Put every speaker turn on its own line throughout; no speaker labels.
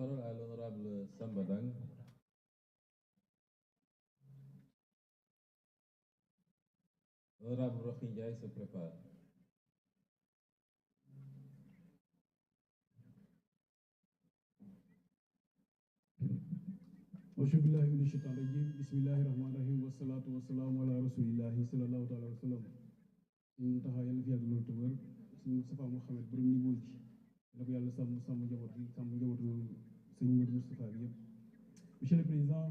parole à l'honorable Sambadang. L'honorable Rohingya Ndiaye se prépare.
Auzubillahi minash shaitanir rajim. Bismillahir rahmanir rahim. Wassalatu wassalamu ala rasulillahi sallallahu ta'ala wa sallam. Ñu taxaw yàlla fi yàgg loolu te wër suñu Moustapha Mouhamed borom niveau ji la ko yàlla sàmm njaboot gi sàmm njabootu sëñ Modou Moustapha bi yëpp. Monsieur le Président,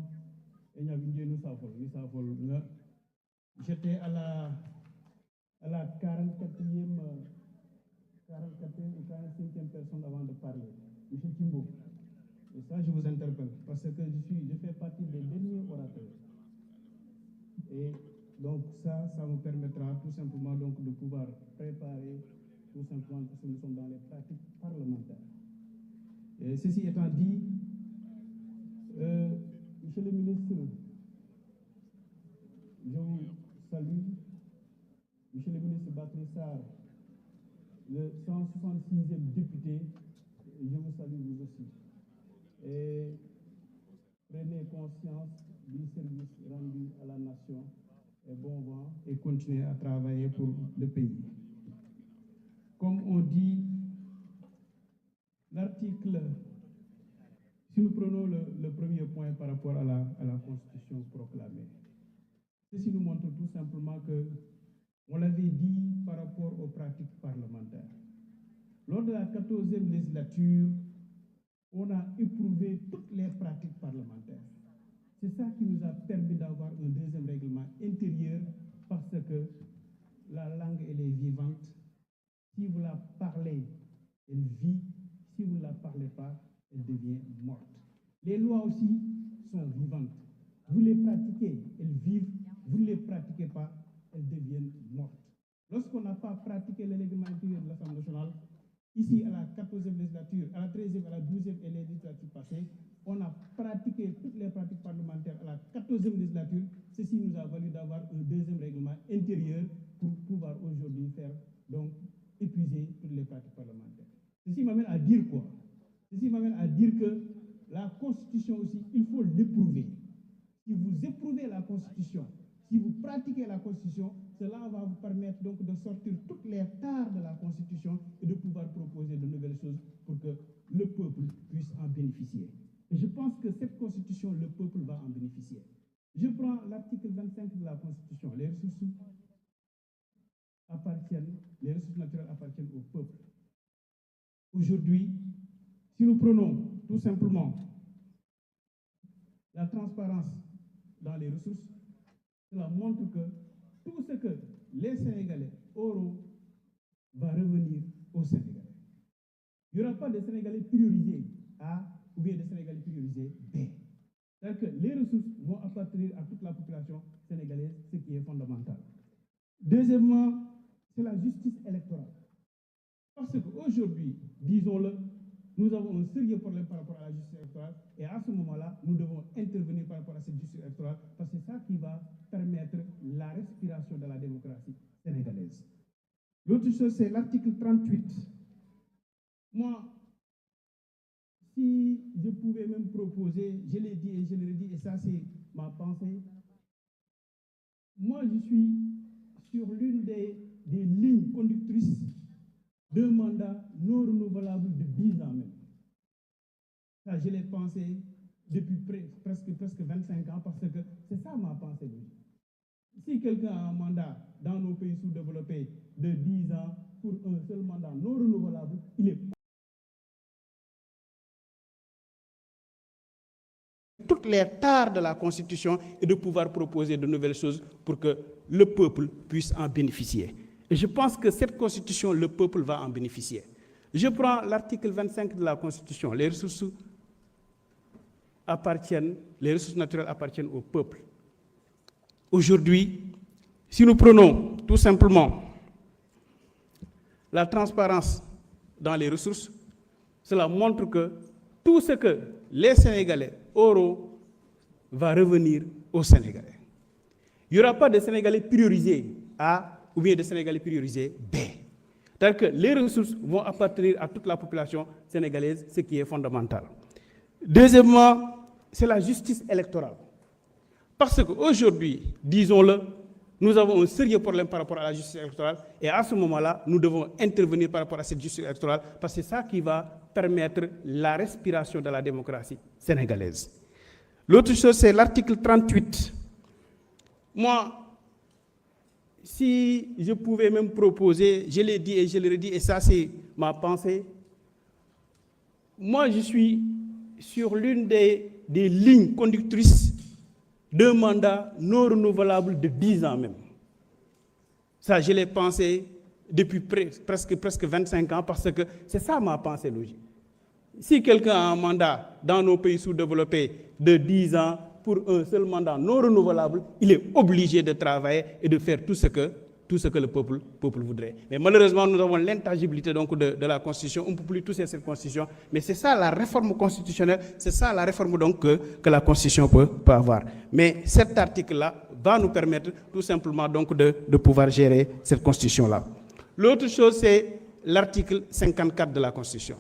Enya Binjé nous safol nga j'étais à la 44e ou 45e personne avant de parler. Monsieur Timbo. Et ça, je vous interpelle parce que je fais partie des derniers orateurs. Et donc ça me permettra tout simplement donc de pouvoir préparer tout simplement parce que nous sommes dans les pratiques parlementaires. Et ceci étant dit, Monsieur le ministre, je vous salue. Monsieur le ministre Bakary Sarr, le 166e député, je vous salue vous aussi. Et prenez conscience du service rendu à la nation et bon vent et continuez à travailler pour le pays. Comme on dit, l'article, si nous prenons le premier point par rapport à la Constitution proclamée, ceci nous montre tout simplement que, on l'avait dit par rapport aux pratiques parlementaires. Lors de la 14e législature, on a éprouvé toutes les pratiques parlementaires. C'est ça qui nous a permis d'avoir un deuxième règlement intérieur parce que la langue, elle est vivante. Si vous la parlez, elle vit. Si vous ne la parlez pas, elle devient morte. Les lois aussi sont vivantes. Vous les pratiquez, elles vivent. Vous ne les pratiquez pas, elles deviennent mortes. Lorsqu'on n'a pas pratiqué le règlement intérieur de l'Assemblée nationale, ici, à la 14e législature, à la 13e, à la 12e et les législatures passées, on a pratiqué toutes les pratiques parlementaires à la 14e législature. Ceci nous a valu d'avoir un deuxième règlement intérieur pour pouvoir aujourd'hui faire, donc, épuiser toutes les pratiques parlementaires. Ceci m'amène à dire quoi? Ceci m'amène à dire que la Constitution aussi, il faut l'éprouver. Si vous éprouvez la Constitution, si vous pratiquez la Constitution, cela va vous permettre donc de sortir toutes les tares de la Constitution et de pouvoir proposer de nouvelles choses pour que le peuple puisse en bénéficier. Et je pense que cette Constitution, le peuple va en bénéficier. Je prends l'article 25 de la Constitution. Les ressources naturelles appartiennent au peuple. Aujourd'hui, si nous prenons tout simplement la transparence dans les ressources, cela montre que tout ce que les Sénégalais auront va revenir aux Sénégalais. Il n'y aura pas de Sénégalais priorisés A ou bien de Sénégalais priorisés B. C'est-à-dire que les ressources vont appartenir à toute la population sénégalaise, ce qui est fondamental. Deuxièmement, c'est la justice électorale. Parce qu'aujourd'hui, disons-le, nous avons un sérieux problème par rapport à la justice électorale et à ce moment-là, nous devons intervenir par rapport à cette justice électorale parce que c'est ça qui va permettre la respiration de la démocratie sénégalaise. L'autre chose, c'est l'article 38. Moi, si je pouvais même proposer, je l'ai dit et je le redis, et ça c'est ma pensée, moi je suis sur l'une des lignes conductrices d'un mandat non renouvelable de 10 ans même. Ça, je l'ai pensé depuis presque 25 ans parce que c'est ça ma pensée. Si quelqu'un a un mandat dans nos pays sous-développés de 10 ans pour un seul mandat non renouvelable, il est toutes les tares de la Constitution et de pouvoir proposer de nouvelles choses pour que le peuple puisse en bénéficier. Et je pense que cette Constitution, le peuple va en bénéficier. Je prends l'article 25 de la Constitution. Les ressources naturelles appartiennent au peuple. Aujourd'hui, si nous prenons tout simplement la transparence dans les ressources, cela montre que tout ce que les Sénégalais auront va revenir aux Sénégalais. Il n'y aura pas de Sénégalais priorisés A ou bien de Sénégalais priorisés B. C'est-à-dire que les ressources vont appartenir à toute la population sénégalaise, ce qui est fondamental. Deuxièmement, c'est la justice électorale. Parce qu'aujourd'hui, disons-le, nous avons un sérieux problème par rapport à la justice électorale et à ce moment-là, nous devons intervenir par rapport à cette justice électorale parce que c'est ça qui va permettre la respiration de la démocratie sénégalaise. L'autre chose, c'est l'article 38. Moi, si je pouvais même proposer, je l'ai dit et je le redis, et ça c'est ma pensée, moi je suis sur l'une des lignes conductrices d'un mandat non renouvelable de 10 ans même. Ça, je l'ai pensé depuis presque 25 ans parce que c'est ça ma pensée logique. Si quelqu'un a un mandat dans nos pays sous-développés de 10 ans pour un seul mandat non renouvelable, il est obligé de travailler et de faire tout ce que le peuple voudrait. Mais malheureusement, nous avons l'intangibilité donc de la Constitution. On ne peut plus toucher cette Constitution. Mais c'est ça la réforme constitutionnelle, c'est ça la réforme donc que la Constitution peut avoir. Mais cet article-là va nous permettre tout simplement donc de pouvoir gérer cette Constitution-là. L'autre chose, c'est l'article 54 de la Constitution.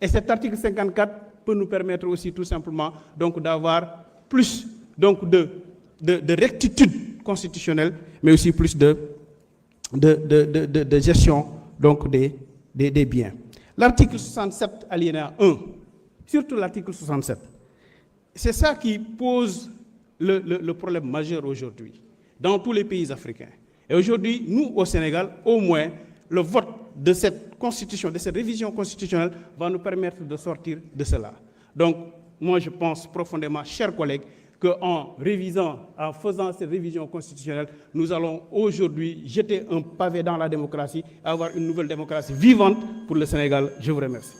Et cet article 54 peut nous permettre aussi tout simplement donc d'avoir plus donc de rectitude constitutionnelle, mais aussi plus de gestion donc des biens. L'article 67, alinéa 1, surtout l'article 67, c'est ça qui pose le problème majeur aujourd'hui dans tous les pays africains. Et aujourd'hui, nous, au Sénégal, au moins, le vote de cette constitution, de cette révision constitutionnelle va nous permettre de sortir de cela. Donc, moi, je pense profondément, chers collègues, qu'en révisant, en faisant cette révision constitutionnelle, nous allons aujourd'hui jeter un pavé dans la démocratie, avoir une nouvelle démocratie vivante pour le Sénégal. Je vous remercie.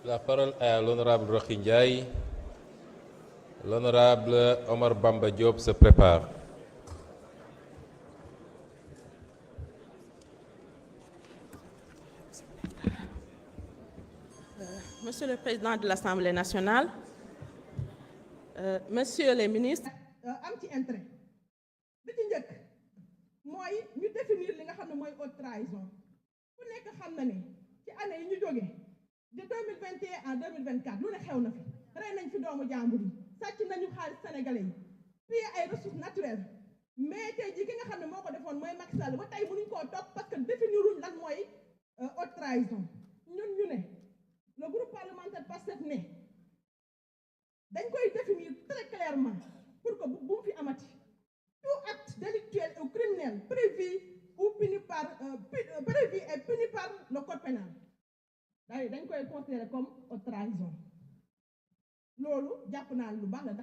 La parole est à l'honorable Rohey Ndiaye. L'honorable Omar Bamba Diop se prépare.
Monsieur le Président de l'Assemblée nationale, Monsieur les ministres.
am ci intérêt bi ci njëkk mooy ñu définir li nga xam ne mooy haute trahison ku nekk xam na ne ci année yi ñu jógee de 2021 à 2024 lu ne xew na fi rey nañ fi doomu jàmbur yi sàcc nañu xaalis sénégalais yi fii ay ressources naturelles mais tey jii ki nga xam ne moo ko defoon mooy Macky Sall ba tey mënuñ koo topp parce que définiruñ lan mooy haute trahison ñun ñu ne le groupe parlementaire PASTEF ne dañ koy définir très clairement pour que bu mu fi amati tout acte délictuel ou criminel prévu ou puni par prévu et puni par le code pénal dañ koy considérer comme haute trahison loolu jàpp naa lu baax la.